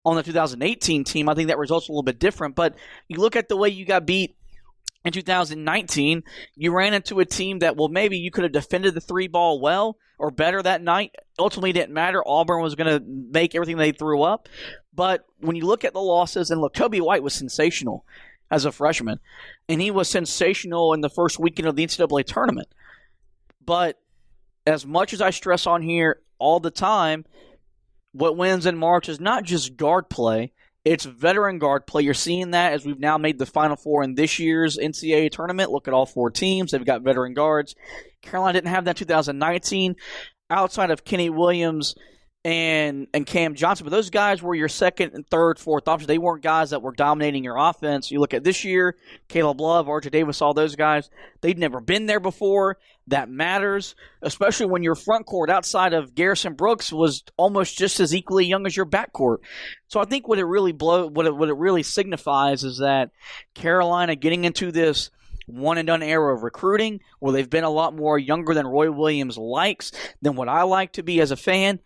on the 2018 team, I think that result's a little bit different. But you look at the way you got beat in 2019, you ran into a team that, well, maybe you could have defended the three ball well or better that night. Ultimately, it didn't matter. Auburn was going to make everything they threw up. But when you look at the losses, and look, Kobe White was sensational as a freshman, and he was sensational in the first weekend of the NCAA tournament. But as much as I stress on here all the time, what wins in March is not just guard play. It's veteran guard play. You're seeing that as we've now made the Final Four in this year's NCAA tournament. Look at all four teams. They've got veteran guards. Carolina didn't have that in 2019 outside of Kenny Williams and Cam Johnson. But those guys were your second and third, fourth options. They weren't guys that were dominating your offense. You look at this year, Caleb Love, RJ Davis, all those guys. They'd never been there before. That matters, especially when your front court outside of Garrison Brooks was almost just as equally young as your backcourt. So I think what it really signifies is that Carolina getting into this one-and-done era of recruiting where they've been a lot more younger than Roy Williams likes, than what I like to be as a fan.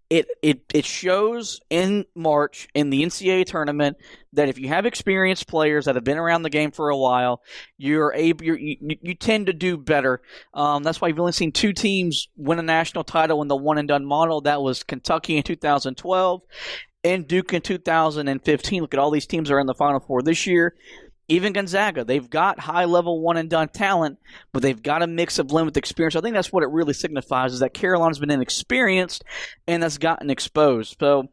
It shows in March in the NCAA tournament that if you have experienced players that have been around the game for a while, you tend to do better. That's why you've only seen two teams win a national title in the one-and-done model. That was Kentucky in 2012 and Duke in 2015. Look at all these teams that are in the Final Four this year. Even Gonzaga, they've got high-level one-and-done talent, but they've got a mix of blend with experience. I think that's what it really signifies, is that Carolina's been inexperienced and that's gotten exposed. So,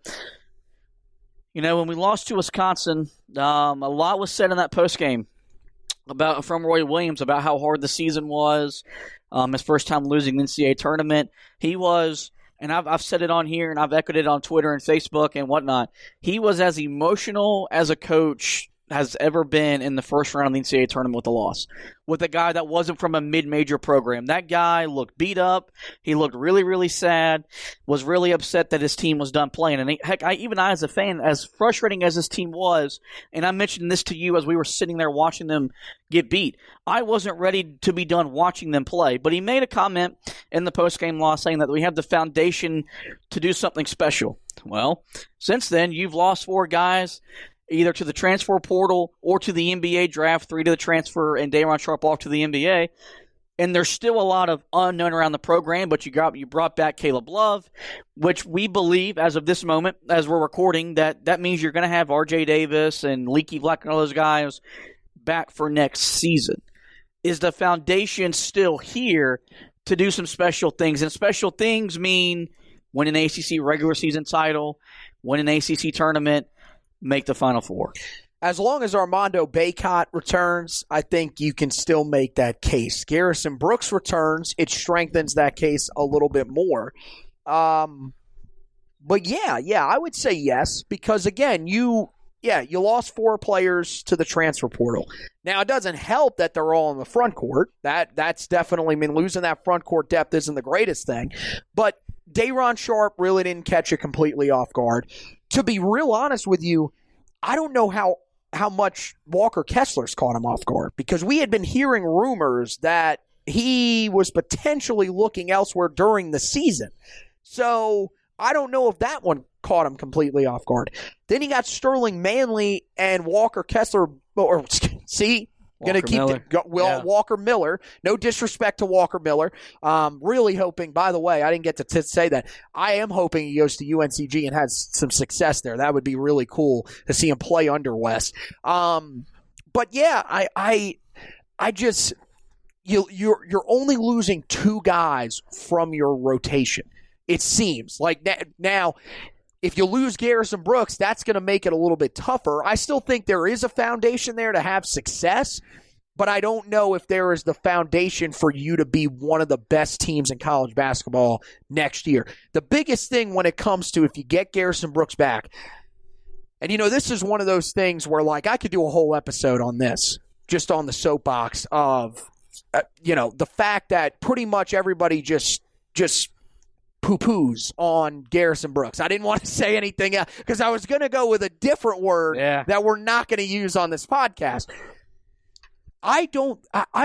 when we lost to Wisconsin, a lot was said in that postgame from Roy Williams about how hard the season was, his first time losing the NCAA tournament. He was, and I've said it on here and I've echoed it on Twitter and Facebook and whatnot, he was as emotional as a coach has ever been in the first round of the NCAA tournament with a loss, with a guy that wasn't from a mid-major program. That guy looked beat up. He looked really, really sad, was really upset that his team was done playing. And even I as a fan, as frustrating as this team was, and I mentioned this to you as we were sitting there watching them get beat, I wasn't ready to be done watching them play. But he made a comment in the post-game loss saying that we have the foundation to do something special. Well, since then, you've lost 4 guys either to the transfer portal or to the NBA draft, 3 to the transfer, and Day'Ron Sharpe off to the NBA. And there's still a lot of unknown around the program, but you brought back Caleb Love, which we believe, as of this moment, as we're recording, that means you're going to have RJ Davis and Leaky Black and all those guys back for next season. Is the foundation still here to do some special things? And special things mean win an ACC regular season title, win an ACC tournament, make the Final Four. As long as Armando Bacot returns, I think you can still make that case. Garrison Brooks returns, it strengthens that case a little bit more. But yeah, I would say yes, because again, you lost 4 players to the transfer portal. Now, it doesn't help that they're all in the front court. That's definitely, losing that front court depth isn't the greatest thing. But Day'Ron Sharpe really didn't catch it completely off guard. To be real honest with you, I don't know how much Walker Kessler's caught him off guard, because we had been hearing rumors that he was potentially looking elsewhere during the season. So I don't know if that one caught him completely off guard. Then you got Sterling Manley and Walker Kessler, Walker Miller. No disrespect to Walker Miller. Really hoping, by the way, I didn't get to say that. I am hoping he goes to UNCG and has some success there. That would be really cool to see him play under West. But yeah, I just you're only losing 2 guys from your rotation. It seems like now. If you lose Garrison Brooks, that's going to make it a little bit tougher. I still think there is a foundation there to have success, but I don't know if there is the foundation for you to be one of the best teams in college basketball next year. The biggest thing when it comes to if you get Garrison Brooks back, and this is one of those things where I could do a whole episode on this, just on the soapbox of, the fact that pretty much everybody just poo-poos on Garrison Brooks. I didn't want to say anything else because I was going to go with a different word that we're not going to use on this podcast. I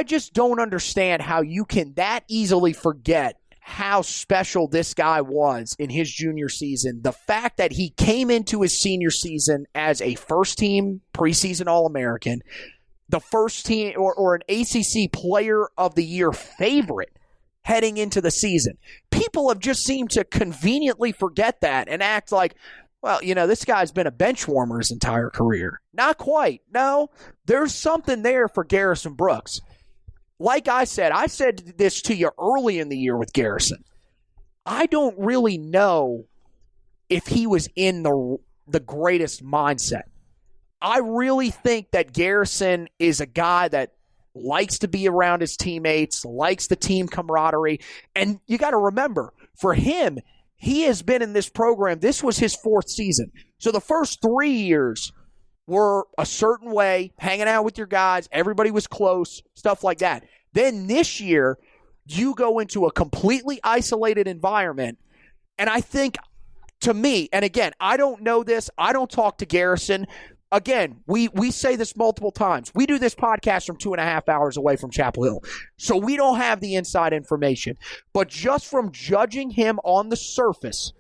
just don't understand how you can that easily forget how special this guy was in his junior season. The fact that he came into his senior season as a first-team preseason All-American, the first team or an ACC Player of the Year favorite heading into the season. People have just seemed to conveniently forget that and act like, well, this guy's been a bench warmer his entire career. Not quite. No, there's something there for Garrison Brooks. Like I said this to you early in the year with Garrison. I don't really know if he was in the greatest mindset. I really think that Garrison is a guy that likes to be around his teammates, likes the team camaraderie. And you got to remember, for him, he has been in this program. This was his 4th season. So the first 3 years were a certain way, hanging out with your guys, everybody was close, stuff like that. Then this year, you go into a completely isolated environment, and I think, to me, and again, I don't know this, I don't talk to Garrison. Again, we say this multiple times. We do this podcast from 2.5 hours away from Chapel Hill, so we don't have the inside information. But just from judging him on the surface,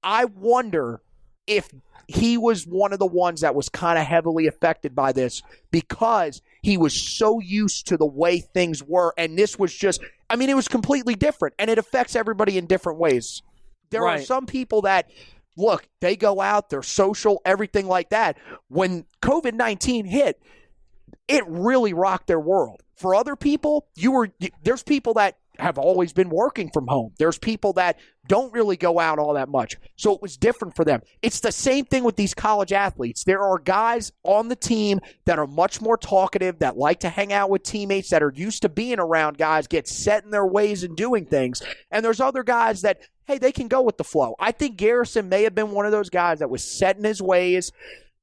I wonder if he was one of the ones that was kind of heavily affected by this because he was so used to the way things were. And this was just, it was completely different. And it affects everybody in different ways. There are some people that, look, they go out, they're social, everything like that. When COVID-19 hit, it really rocked their world. For other people, there's people that have always been working from home. There's people that don't really go out all that much. So it was different for them. It's the same thing with these college athletes. There are guys on the team that are much more talkative, that like to hang out with teammates, that are used to being around guys, get set in their ways and doing things. And there's other guys that, hey, they can go with the flow. I think Garrison may have been one of those guys that was set in his ways,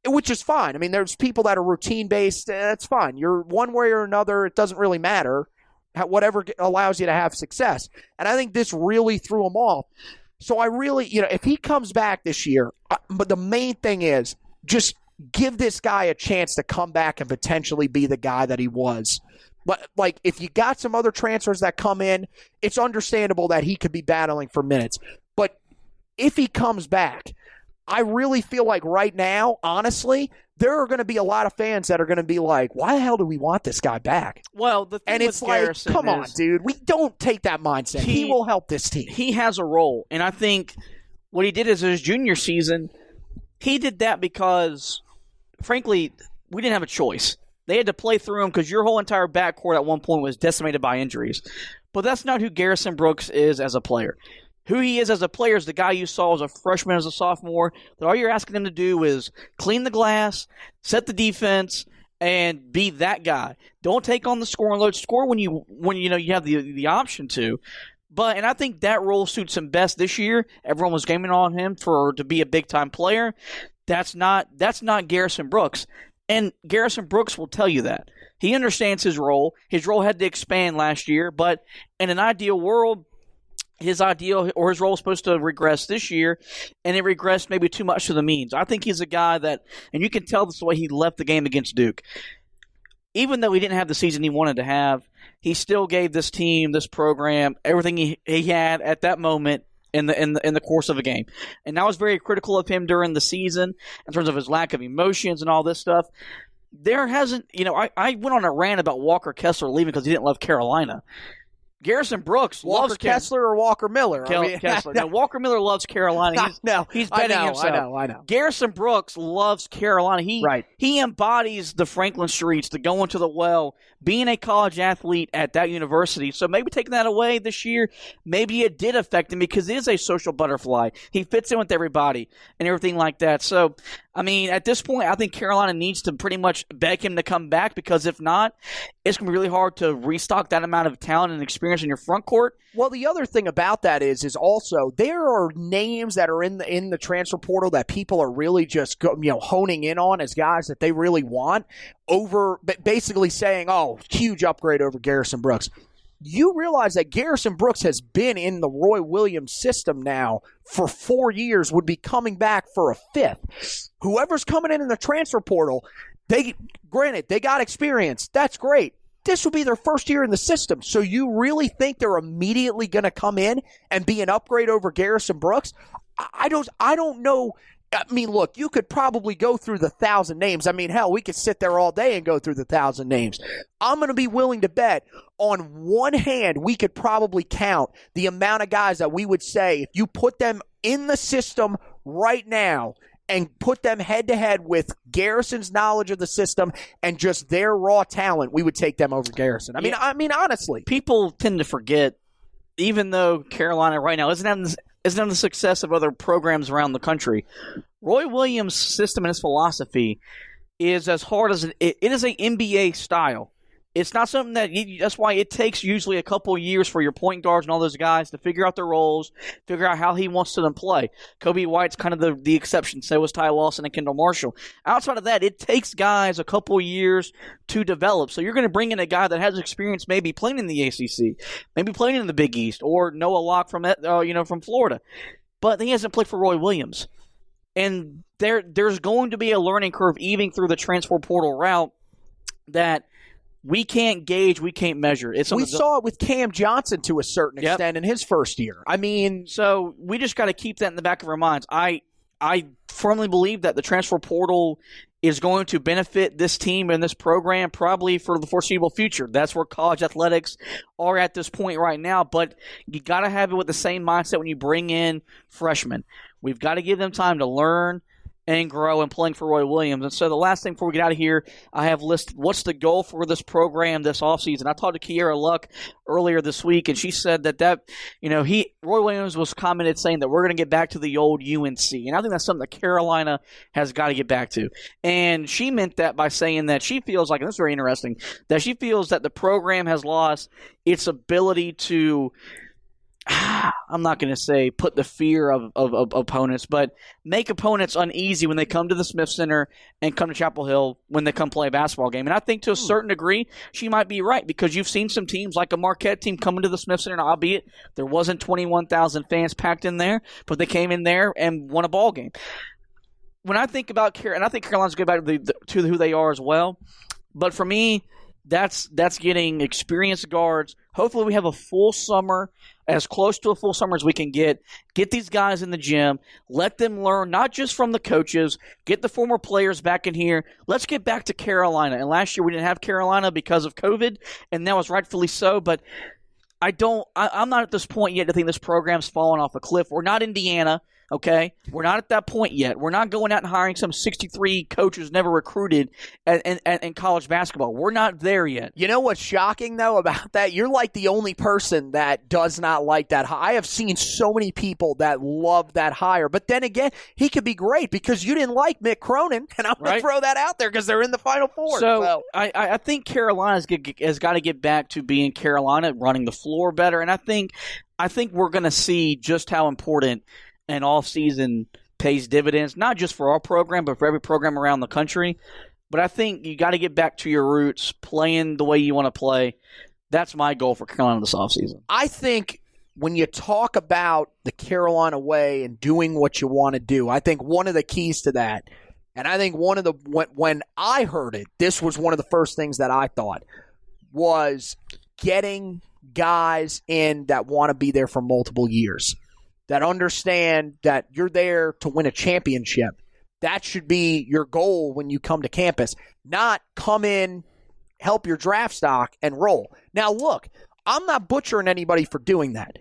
which is fine. There's people that are routine-based. That's fine. You're one way or another. It doesn't really matter. Whatever allows you to have success. And I think this really threw him off. So I really, if he comes back this year, but the main thing is just give this guy a chance to come back and potentially be the guy that he was. But if you got some other transfers that come in, it's understandable that he could be battling for minutes. But if he comes back, I really feel like right now, honestly, there are going to be a lot of fans that are going to be like, why the hell do we want this guy back? Well, the thing and it's with like, Garrison come on, dude. We don't take that mindset. He will help this team. He has a role. And I think what he did is his junior season, he did that because, frankly, we didn't have a choice. They had to play through him because your whole entire backcourt at one point was decimated by injuries. But that's not who Garrison Brooks is as a player. Who he is as a player is the guy you saw as a freshman, as a sophomore, that all you're asking him to do is clean the glass, set the defense, and be that guy. Don't take on the scoring load. Score when you have the option to. And I think that role suits him best this year. Everyone was gaming on him to be a big-time player. That's not Garrison Brooks. And Garrison Brooks will tell you that. He understands his role. His role had to expand last year, but in an ideal world, his role is supposed to regress this year, and it regressed maybe too much to the means. I think he's a guy that, and you can tell this the way he left the game against Duke. Even though he didn't have the season he wanted to have, he still gave this team, this program, everything he had at that moment in the course of a game. And I was very critical of him during the season in terms of his lack of emotions and all this stuff. There hasn't, I went on a rant about Walker Kessler leaving because he didn't love Carolina. Garrison Brooks loves Kessler or Walker Miller. Kessler. No, Walker Miller loves Carolina. He's betting himself. I know. Garrison Brooks loves Carolina. He embodies the Franklin streets, the going to the well, being a college athlete at that university. So maybe taking that away this year, maybe it did affect him because he is a social butterfly. He fits in with everybody and everything like that. So, at this point, I think Carolina needs to pretty much beg him to come back because if not, it's going to be really hard to restock that amount of talent and experience in your front court. Well, the other thing about that is also there are names that are in the transfer portal that people are really just honing in on as guys that they really want over, basically saying, oh, huge upgrade over Garrison Brooks. You realize that Garrison Brooks has been in the Roy Williams system now for 4 years, would be coming back for a fifth. Whoever's coming in the transfer portal, they got experience. That's great. this would be their first year in the system. So you really think they're immediately going to come in and be an upgrade over Garrison Brooks? I don't know. I mean, look, you could probably go through the 1,000 names. I mean, hell, we could sit there all day and go through the 1,000 names. I'm going to be willing to bet on one hand we could probably count the amount of guys that we would say if you put them in the system right now and put them head-to-head with Garrison's knowledge of the system and just their raw talent, we would take them over Garrison. I mean, honestly. People tend to forget, even though Carolina right now isn't having the success of other programs around the country, Roy Williams' system and his philosophy is as hard as it is an NBA style. It's not something that's why it takes usually a couple of years for your point guards and all those guys to figure out their roles, figure out how he wants them to play. Kobe White's kind of the exception. So was Ty Lawson and Kendall Marshall. Outside of that, it takes guys a couple of years to develop. So you're going to bring in a guy that has experience maybe playing in the ACC, maybe playing in the Big East, or Noah Locke from Florida. But he hasn't played for Roy Williams. And there's going to be a learning curve even through the transfer portal route that we can't gauge, we can't measure. We saw it with Cam Johnson to a certain extent in his first year. I mean, so we just got to keep that in the back of our minds. I firmly believe that the transfer portal is going to benefit this team and this program probably for the foreseeable future. That's where college athletics are at this point right now. But you got to have it with the same mindset when you bring in freshmen. We've got to give them time to learn and grow and playing for Roy Williams. And so the last thing before we get out of here, I have listed what's the goal for this program this offseason. I talked to Kiera Luck earlier this week, and she said that Roy Williams was commented saying that we're going to get back to the old UNC. And I think that's something that Carolina has got to get back to. And she meant that by saying that she feels like, and this is very interesting, that she feels that the program has lost its ability to I'm not going to say put the fear of opponents, but make opponents uneasy when they come to the Smith Center and come to Chapel Hill when they come play a basketball game. And I think to a certain degree, she might be right because you've seen some teams like a Marquette team come into the Smith Center, and albeit there wasn't 21,000 fans packed in there, but they came in there and won a ball game. When I think about and I think Carolina's going back to who they are as well, but for me, that's getting experienced guards. Hopefully we have a full summer, as close to a full summer as we can get. Get these guys in the gym. Let them learn, not just from the coaches. Get the former players back in here. Let's get back to Carolina. And last year we didn't have Carolina because of COVID, and that was rightfully so. But I'm not at this point yet to think this program's fallen off a cliff. We're not Indiana. Okay, we're not at that point yet. We're not going out and hiring some 63 coaches never recruited in college basketball. We're not there yet. You know what's shocking, though, about that? You're like the only person that does not like that hire. I have seen so many people that love that hire. But then again, he could be great because you didn't like Mick Cronin, and I'm going to throw that out there because they're in the Final Four. So I think Carolina has got to get back to being Carolina, running the floor better. And I think we're going to see just how important an off-season pays dividends, not just for our program, but for every program around the country. But I think you got to get back to your roots, playing the way you want to play. That's my goal for Carolina this offseason. I think when you talk about the Carolina way and doing what you want to do, I think one of the keys to that, and I think when I heard it, this was one of the first things that I thought, was getting guys in that want to be there for multiple years, that understand that you're there to win a championship. That should be your goal when you come to campus, not come in, help your draft stock, and roll. Now, look, I'm not butchering anybody for doing that.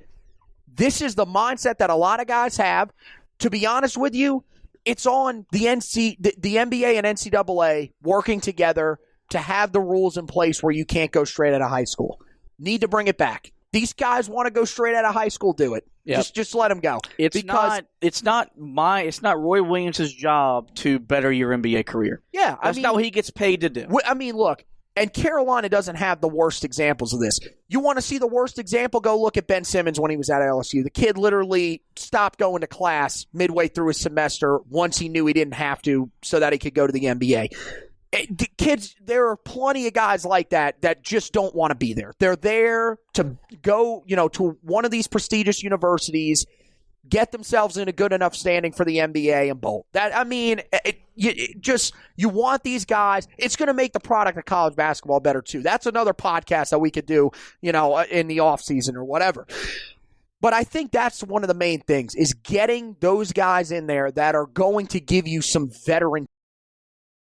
This is the mindset that a lot of guys have. To be honest with you, it's on the NBA and NCAA working together to have the rules in place where you can't go straight out of high school. Need to bring it back. These guys want to go straight out of high school, do it. Yep. Just let them go. It's not Roy Williams' job to better your NBA career. Yeah, that's not what he gets paid to do. I mean, look, and Carolina doesn't have the worst examples of this. You want to see the worst example? Go look at Ben Simmons when he was at LSU. The kid literally stopped going to class midway through his semester once he knew he didn't have to, so that he could go to the NBA. Kids, there are plenty of guys like that just don't want to be there. They're there to go, to one of these prestigious universities, get themselves in a good enough standing for the NBA and bolt. you want these guys. It's going to make the product of college basketball better too. That's another podcast that we could do, in the offseason or whatever. But I think that's one of the main things is getting those guys in there that are going to give you some veteran